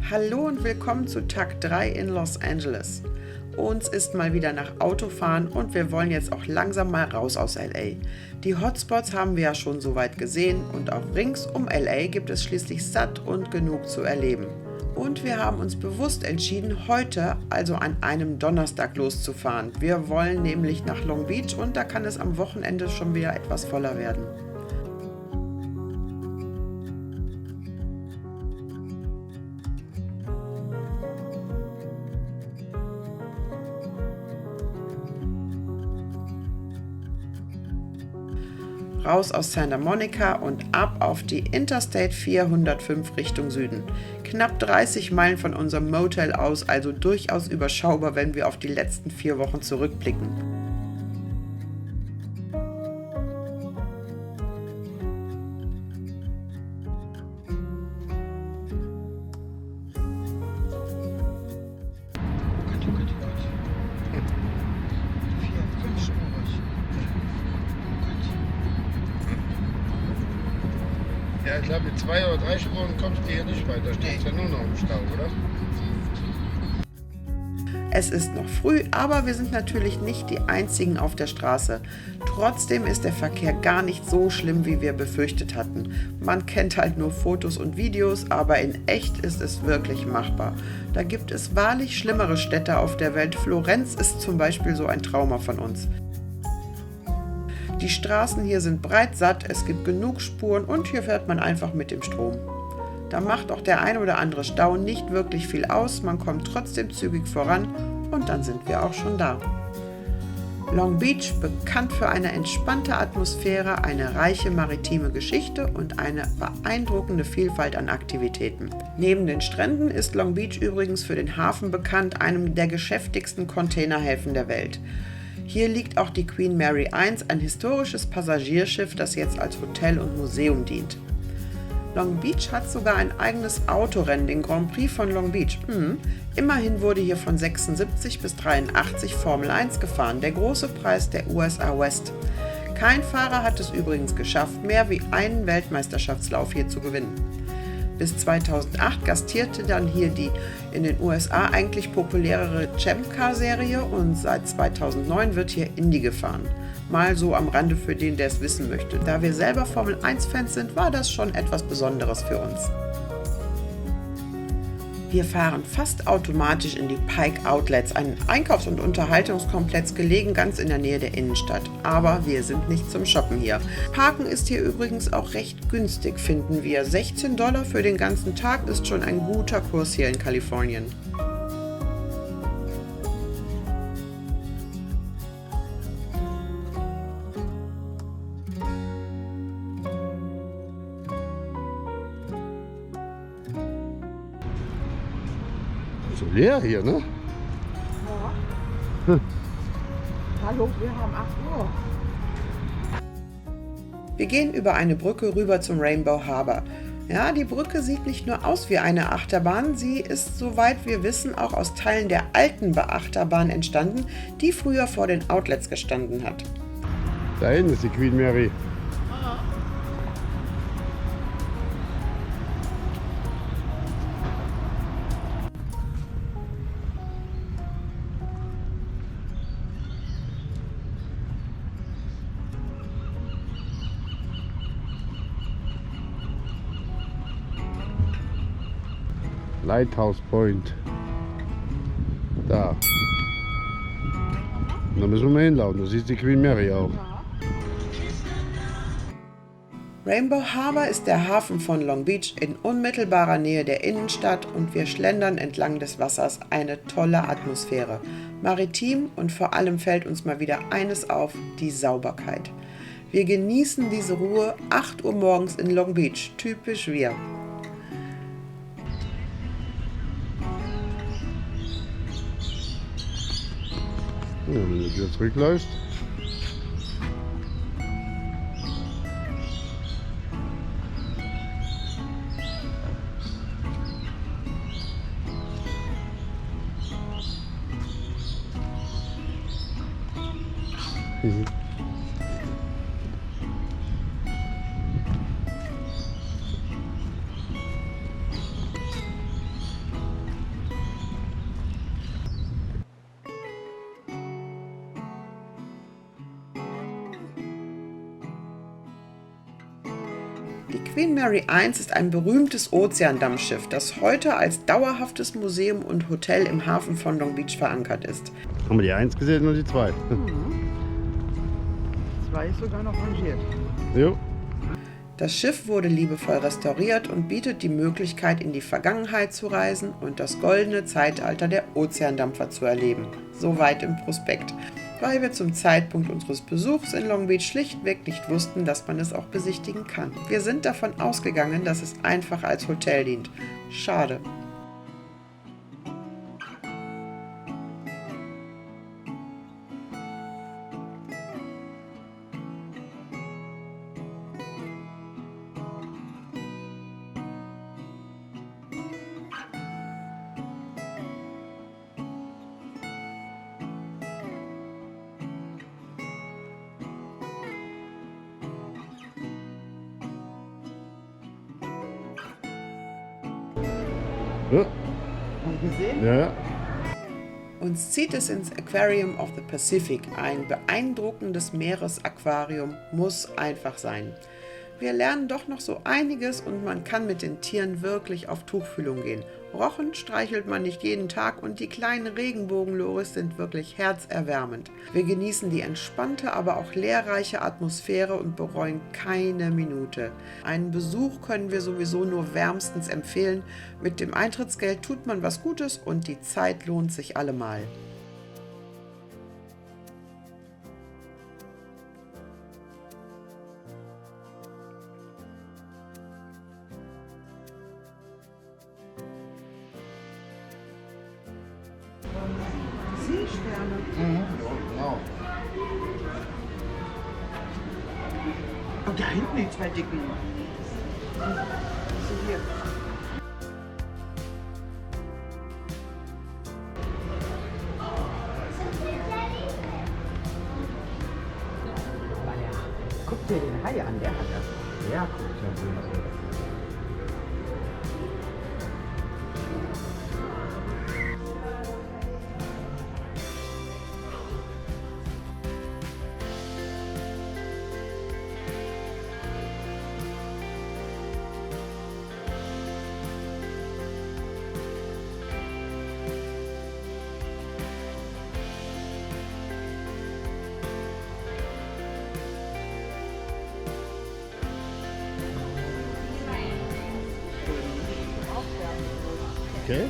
Hallo und willkommen zu Tag 3 in Los Angeles. Uns ist mal wieder nach Autofahren und wir wollen jetzt auch langsam mal raus aus LA. Die Hotspots haben wir ja schon soweit gesehen und auch rings um LA gibt es schließlich satt und genug zu erleben. Und wir haben uns bewusst entschieden, heute, also an einem Donnerstag, loszufahren. Wir wollen nämlich nach Long Beach und da kann es am Wochenende schon wieder etwas voller werden. Raus aus Santa Monica und ab auf die Interstate 405 Richtung Süden. Knapp 30 Meilen von unserem Motel aus, also durchaus überschaubar, wenn wir auf die letzten 4 Wochen zurückblicken. Ja, ich glaube, mit 2 oder 3 Spuren kommst du hier nicht weiter. Da steht ja nur noch im Stau, oder? Es ist noch früh, aber wir sind natürlich nicht die einzigen auf der Straße. Trotzdem ist der Verkehr gar nicht so schlimm, wie wir befürchtet hatten. Man kennt halt nur Fotos und Videos, aber in echt ist es wirklich machbar. Da gibt es wahrlich schlimmere Städte auf der Welt. Florenz ist zum Beispiel so ein Trauma von uns. Die Straßen hier sind breit satt, es gibt genug Spuren und hier fährt man einfach mit dem Strom. Da macht auch der ein oder andere Stau nicht wirklich viel aus, man kommt trotzdem zügig voran und dann sind wir auch schon da. Long Beach, bekannt für eine entspannte Atmosphäre, eine reiche maritime Geschichte und eine beeindruckende Vielfalt an Aktivitäten. Neben den Stränden ist Long Beach übrigens für den Hafen bekannt, einem der geschäftigsten Containerhäfen der Welt. Hier liegt auch die Queen Mary I, ein historisches Passagierschiff, das jetzt als Hotel und Museum dient. Long Beach hat sogar ein eigenes Autorennen, den Grand Prix von Long Beach. Immerhin wurde hier von 76 bis 83 Formel 1 gefahren, der große Preis der USA West. Kein Fahrer hat es übrigens geschafft, mehr wie einen Weltmeisterschaftslauf hier zu gewinnen. Bis 2008 gastierte dann hier die in den USA eigentlich populärere Champ Car Serie und seit 2009 wird hier Indy gefahren. Mal so am Rande für den, der es wissen möchte. Da wir selber Formel 1 Fans sind, war das schon etwas Besonderes für uns. Wir fahren fast automatisch in die Pike Outlets, ein Einkaufs- und Unterhaltungskomplex gelegen ganz in der Nähe der Innenstadt. Aber wir sind nicht zum Shoppen hier. Parken ist hier übrigens auch recht günstig, finden wir. $16 für den ganzen Tag ist schon ein guter Kurs hier in Kalifornien. So leer hier, ne? Ja. Hallo, wir haben 8 Uhr. Wir gehen über eine Brücke rüber zum Rainbow Harbor. Ja, die Brücke sieht nicht nur aus wie eine Achterbahn, sie ist, soweit wir wissen, auch aus Teilen der alten Achterbahn entstanden, die früher vor den Outlets gestanden hat. Da hinten ist die Queen Mary. Lighthouse Point. Da. Und da müssen wir mal hinlaufen, du siehst die Queen Mary auch. Rainbow Harbor ist der Hafen von Long Beach in unmittelbarer Nähe der Innenstadt und wir schlendern entlang des Wassers. Eine tolle Atmosphäre. Maritim und vor allem fällt uns mal wieder eines auf, die Sauberkeit. Wir genießen diese Ruhe, 8 Uhr morgens in Long Beach, typisch wir. Ja, wenn du wieder zurückläufst. Die Queen Mary I ist ein berühmtes Ozeandampfschiff, das heute als dauerhaftes Museum und Hotel im Hafen von Long Beach verankert ist. Haben wir die 1 gesehen und die 2? 2 ist sogar noch rangiert. Jo. Das Schiff wurde liebevoll restauriert und bietet die Möglichkeit, in die Vergangenheit zu reisen und das goldene Zeitalter der Ozeandampfer zu erleben. Soweit im Prospekt, weil wir zum Zeitpunkt unseres Besuchs in Long Beach schlichtweg nicht wussten, dass man es auch besichtigen kann. Wir sind davon ausgegangen, dass es einfach als Hotel dient. Schade. Ja. Gesehen? Ja. Uns zieht es ins Aquarium of the Pacific. Ein beeindruckendes Meeresaquarium muss einfach sein. Wir lernen doch noch so einiges und man kann mit den Tieren wirklich auf Tuchfühlung gehen. Rochen streichelt man nicht jeden Tag und die kleinen Regenbogenloris sind wirklich herzerwärmend. Wir genießen die entspannte, aber auch lehrreiche Atmosphäre und bereuen keine Minute. Einen Besuch können wir sowieso nur wärmstens empfehlen. Mit dem Eintrittsgeld tut man was Gutes und die Zeit lohnt sich allemal. Seesterne. Genau. Und da hinten die 2 dicken. So hier. Guck dir den Hai an, der hat das. Ja, guck dir den. Okay.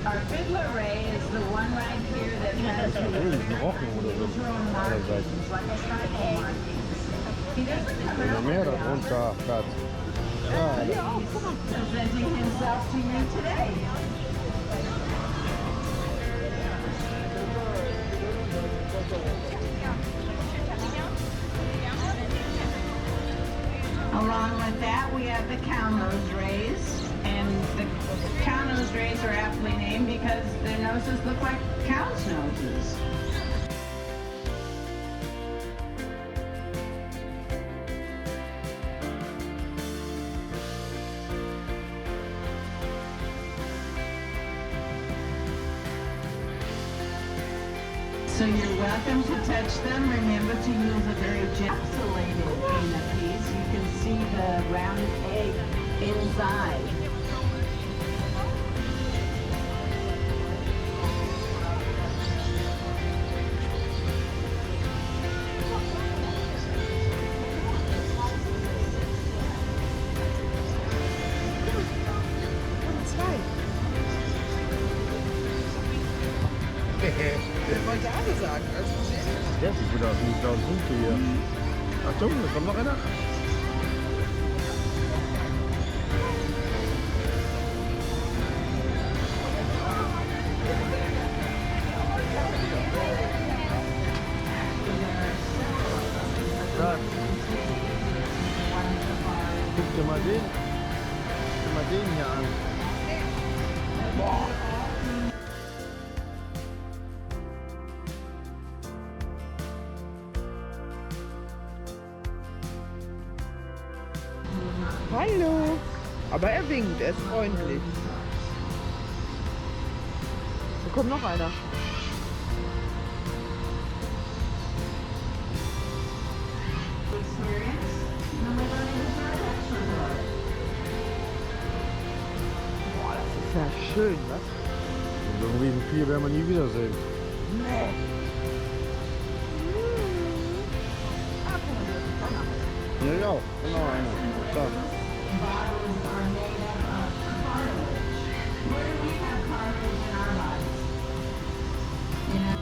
Our fiddler Ray is the one right here that has the Rochen oder so. markings, like a striped markings. He doesn't come Oder out mehr very darunter, Platz. often. He's presenting himself to you today. Along with that, we have the cow-nose rays. And the cow-nose rays are aptly named because their noses look like cows' noses. So you're welcome to touch them. Remember to use a very encapsulated peanut piece. You can see the round egg inside. Ich wollte alle sagen. Also, Der sieht gut aus, die blauen Punkte hier. Achtung, da kommt noch einer. Da. Guck dir mal den hier an. Hallo. Aber er winkt, er ist freundlich. Da kommt noch einer. Boah, das ist ja schön, was? So ein Riesenvieh werden wir nie wiedersehen. Nee. Ja, ja, genau einer. Da. Bottles are made up of cartilage. Where do we have cartilage in our bodies? You know?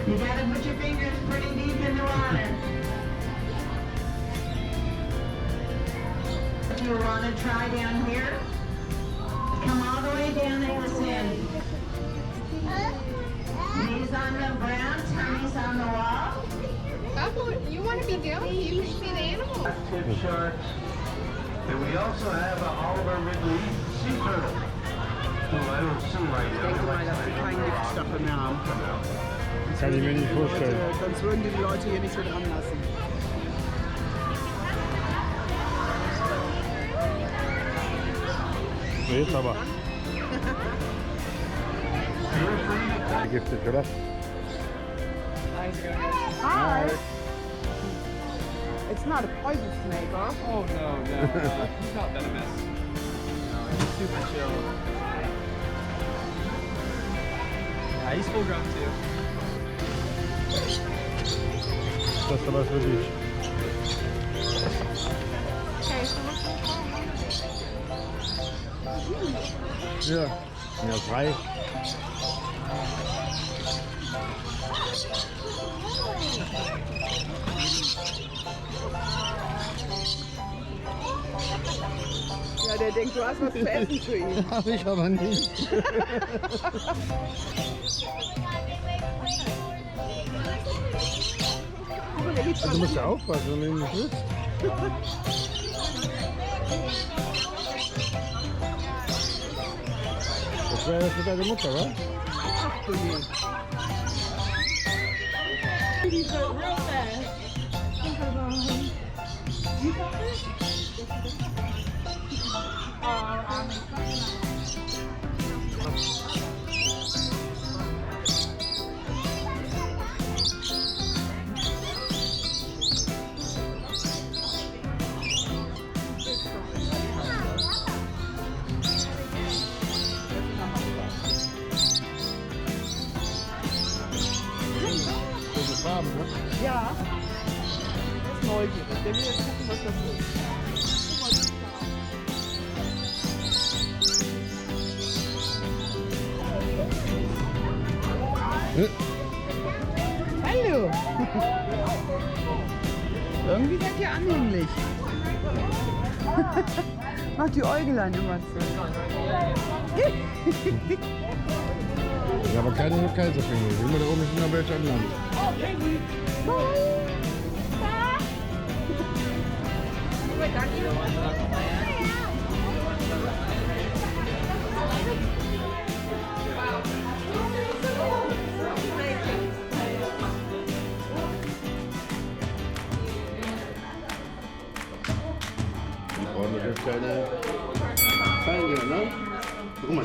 You gotta put your fingers pretty deep in the water. If you want to try down here, come all the way down in the sand. Knees on the ground, tummies on the wall. Buffalo, you want to be down? You can see the animals. Tip sharks. And we also have a Oliver Ridley sea turtle. Who I don't see right now. Denke mal, dass die keinen Giftstoffe mehr haben. Kann ich mir nicht vorstellen. Sonst würden die Leute hier nicht so dran lassen. So, jetzt aber. Giftig, oder? Hi. It's not a poison snake, huh? Oh no, he's not venomous. No, he's super chill. Yeah, he's full grown too. Das ist aber für dich. Ja, ja, 3. Ja, der denkt, du hast was zu essen für ihn. Hab ich aber nicht. Du musst ja aufpassen, wenn du ihn nicht willst. Das wäre für deine Mutter, wa? Ach du je. Schöne Farben, ne? Ja. Der ist neugierig. Der will jetzt gucken, was das ist. Hallo. Irgendwie seid ihr anhänglich. Mach die Äugelein immer zu. Ja, aber keine Kaiserfinger. Immer da oben ist noch welche an Land. Und das ist keine Feige, ne? Guck mal.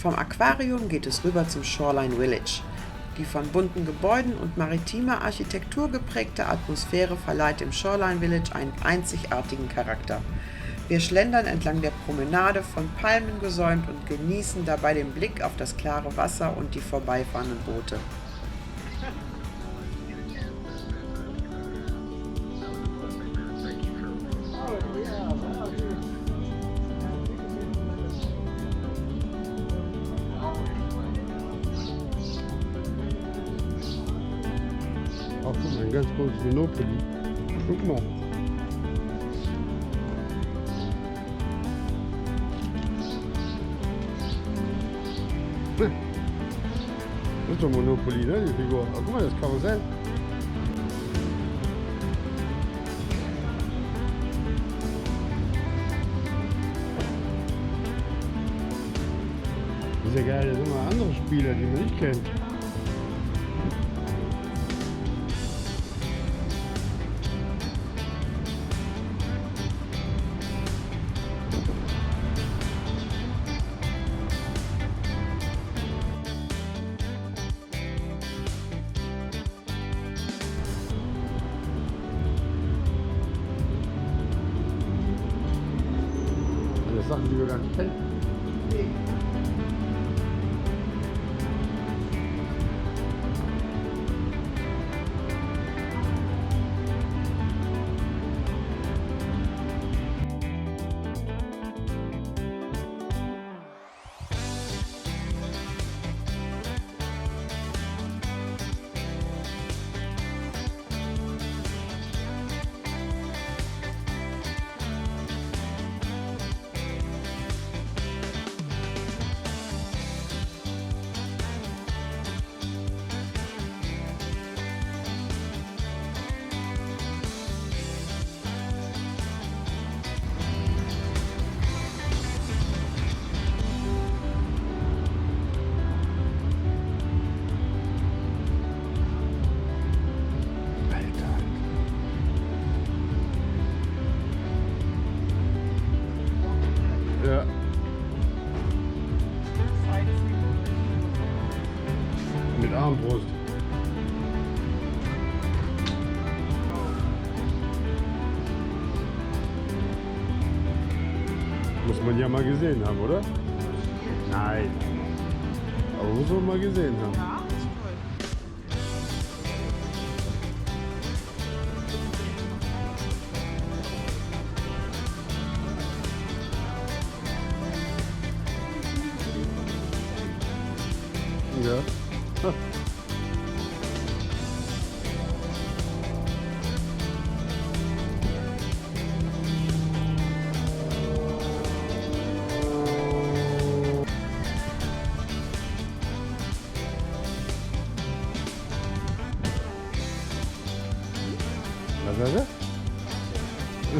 Vom Aquarium geht es rüber zum Shoreline Village. Die von bunten Gebäuden und maritimer Architektur geprägte Atmosphäre verleiht dem Shoreline Village einen einzigartigen Charakter. Wir schlendern entlang der Promenade, von Palmen gesäumt, und genießen dabei den Blick auf das klare Wasser und die vorbeifahrenden Boote. Ach, guck mal, ein ganz großes Monopoly. Guck mal. Das ist doch Monopoly, ne, die Figur. Ach, guck mal, das Karussell. Das ist ja geil, das sind immer andere Spieler, die man nicht kennt. Das Sachen, die wir gar nicht kennen. Ja. Mit Armbrust. Muss man ja mal gesehen haben, oder? Nein. Aber muss man mal gesehen haben. Ja, ist cool. Ja.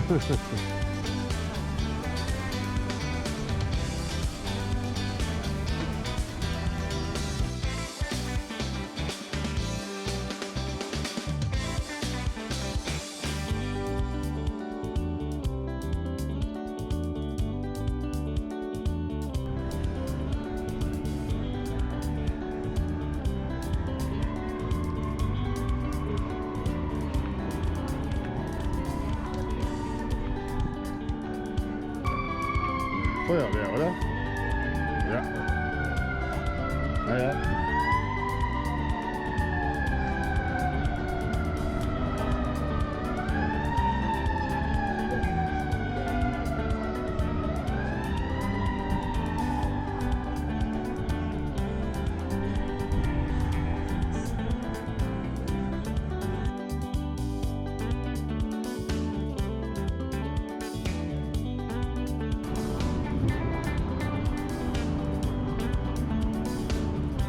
Was ist das? Feuerwehr, oder? Ja. Naja.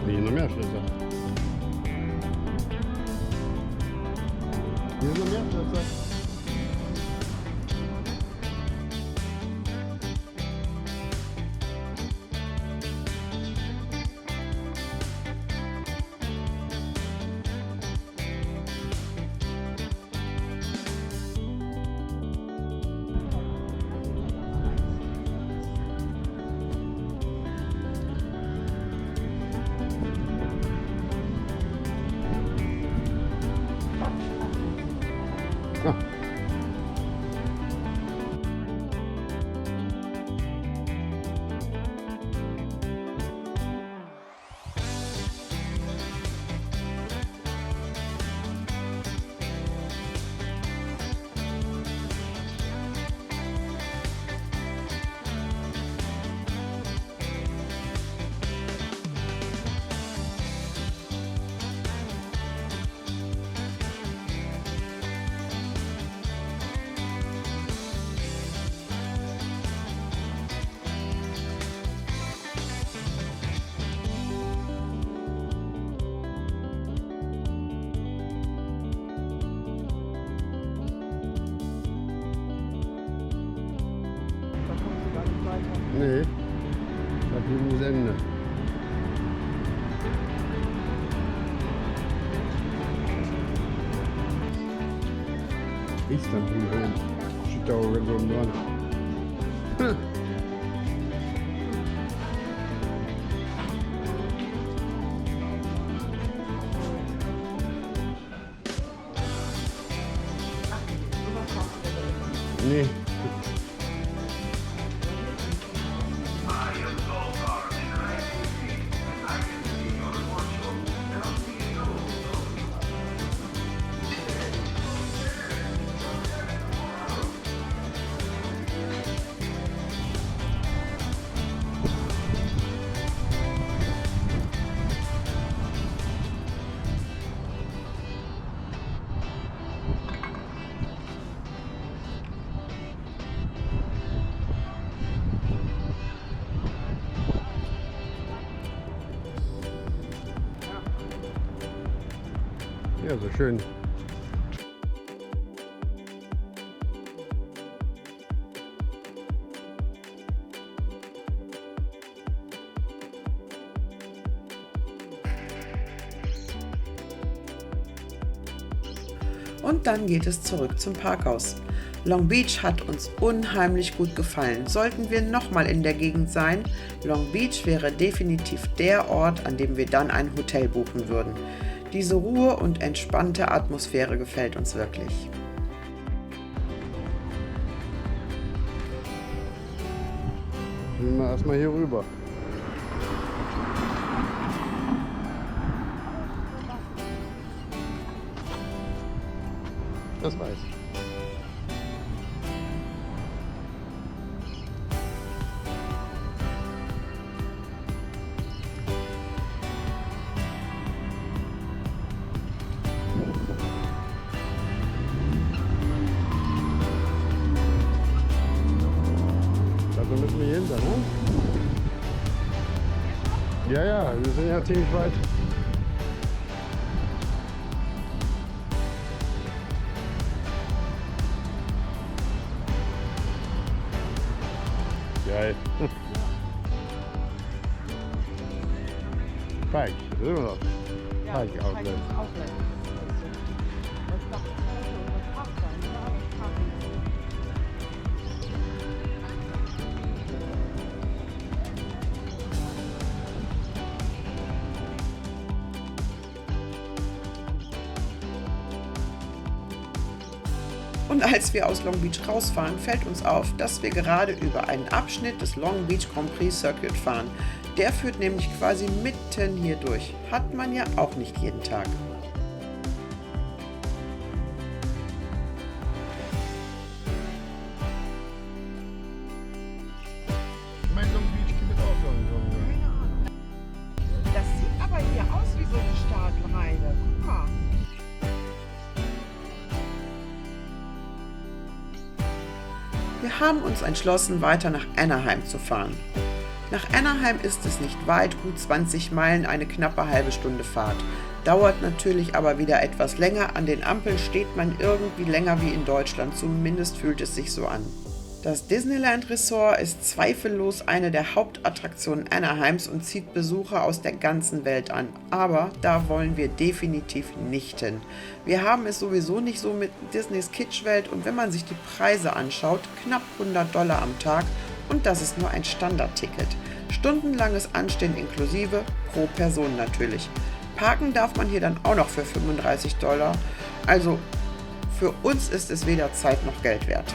Hier sind noch mehr Schlösser. Hier sind noch mehr Schlösser. Ja. Nee, da drüben ist Ende. Istanbul rum. Steht da auch ganz oben dran. Nee. Ja, so schön. Und dann geht es zurück zum Parkhaus. Long Beach hat uns unheimlich gut gefallen. Sollten wir nochmal in der Gegend sein, Long Beach wäre definitiv der Ort, an dem wir dann ein Hotel buchen würden. Diese Ruhe und entspannte Atmosphäre gefällt uns wirklich. Gehen wir erstmal hier rüber. Das weiß ich. Also müssen wir hier hinter, ne? Ja, ja, wir sind ja ziemlich weit. Geil. Pike, das ist immer noch. Pike Outlet. Und als wir aus Long Beach rausfahren, fällt uns auf, dass wir gerade über einen Abschnitt des Long Beach Grand Prix Circuit fahren. Der führt nämlich quasi mitten hier durch. Hat man ja auch nicht jeden Tag. Mein Long Beach gibt auch so einen. Das sieht aber hier aus wie so eine Staatenreine. Guck mal. Wir haben uns entschlossen, weiter nach Anaheim zu fahren. Nach Anaheim ist es nicht weit, gut 20 Meilen, eine knappe halbe Stunde Fahrt. Dauert natürlich aber wieder etwas länger. An den Ampeln steht man irgendwie länger wie in Deutschland, zumindest fühlt es sich so an. Das Disneyland Resort ist zweifellos eine der Hauptattraktionen Anaheims und zieht Besucher aus der ganzen Welt an. Aber da wollen wir definitiv nicht hin. Wir haben es sowieso nicht so mit Disneys Kitschwelt und wenn man sich die Preise anschaut, knapp $100 am Tag und das ist nur ein Standardticket. Stundenlanges Anstehen inklusive, pro Person natürlich. Parken darf man hier dann auch noch für $35, also Für uns ist es weder Zeit noch Geld wert.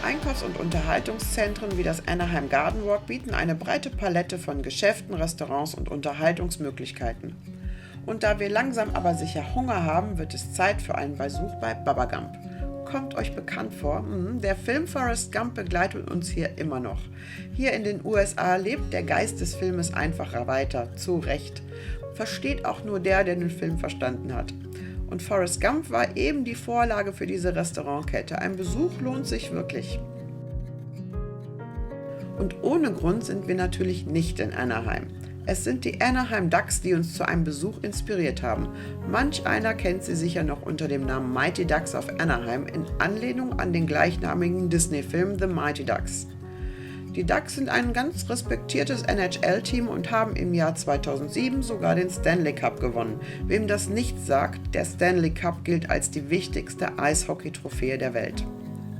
Einkaufs- und Unterhaltungszentren wie das Anaheim Garden Walk bieten eine breite Palette von Geschäften, Restaurants und Unterhaltungsmöglichkeiten. Und da wir langsam aber sicher Hunger haben, wird es Zeit für einen Besuch bei Bubba Gump. Kommt euch bekannt vor? Der Film Forrest Gump begleitet uns hier immer noch. Hier in den USA lebt der Geist des Filmes einfacher weiter, zu Recht. Versteht auch nur der den Film verstanden hat. Und Forrest Gump war eben die Vorlage für diese Restaurantkette. Ein Besuch lohnt sich wirklich. Und ohne Grund sind wir natürlich nicht in Anaheim. Es sind die Anaheim Ducks, die uns zu einem Besuch inspiriert haben. Manch einer kennt sie sicher noch unter dem Namen Mighty Ducks of Anaheim in Anlehnung an den gleichnamigen Disney-Film The Mighty Ducks. Die Ducks sind ein ganz respektiertes NHL-Team und haben im Jahr 2007 sogar den Stanley Cup gewonnen. Wem das nichts sagt, der Stanley Cup gilt als die wichtigste Eishockey-Trophäe der Welt.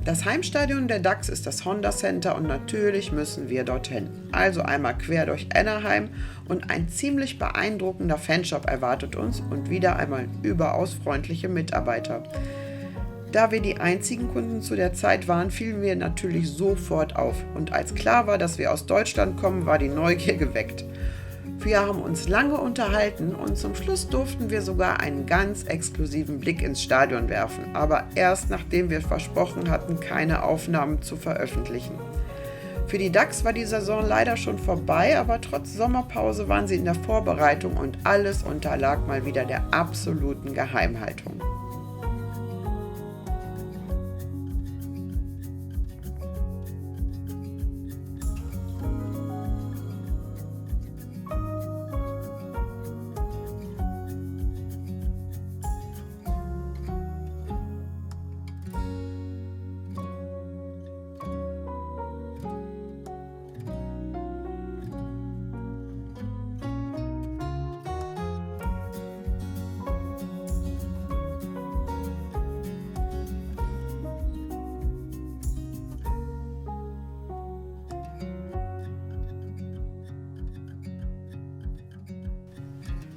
Das Heimstadion der Ducks ist das Honda Center und natürlich müssen wir dorthin. Also einmal quer durch Anaheim und ein ziemlich beeindruckender Fanshop erwartet uns und wieder einmal überaus freundliche Mitarbeiter. Da wir die einzigen Kunden zu der Zeit waren, fielen wir natürlich sofort auf und als klar war, dass wir aus Deutschland kommen, war die Neugier geweckt. Wir haben uns lange unterhalten und zum Schluss durften wir sogar einen ganz exklusiven Blick ins Stadion werfen, aber erst nachdem wir versprochen hatten, keine Aufnahmen zu veröffentlichen. Für die Ducks war die Saison leider schon vorbei, aber trotz Sommerpause waren sie in der Vorbereitung und alles unterlag mal wieder der absoluten Geheimhaltung.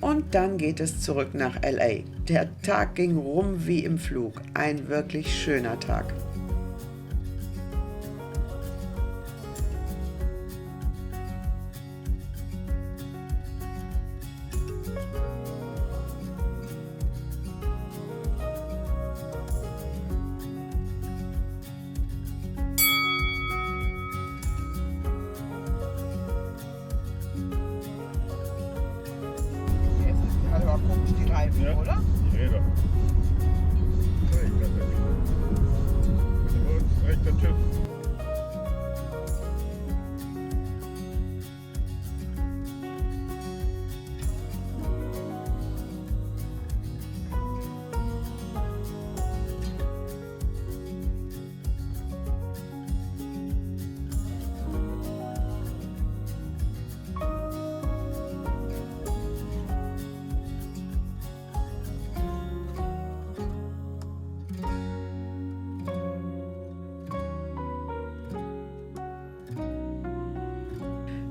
Und dann geht es zurück nach LA. Der Tag ging rum wie im Flug. Ein wirklich schöner Tag. Aber komisch die Reifen, Ja. oder? Räder. Ich glaube nicht. Bei uns rechter TÜV.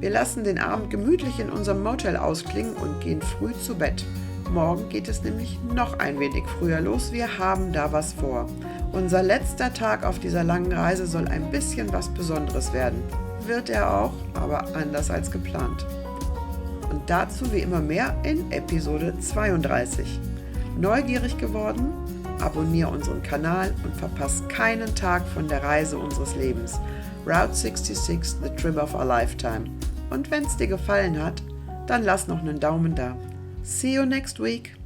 Wir lassen den Abend gemütlich in unserem Motel ausklingen und gehen früh zu Bett. Morgen geht es nämlich noch ein wenig früher los. Wir haben da was vor. Unser letzter Tag auf dieser langen Reise soll ein bisschen was Besonderes werden. Wird er auch, aber anders als geplant. Und dazu wie immer mehr in Episode 32. Neugierig geworden? Abonniere unseren Kanal und verpasse keinen Tag von der Reise unseres Lebens. Route 66, the trip of a lifetime. Und wenn es dir gefallen hat, dann lass noch einen Daumen da. See you next week.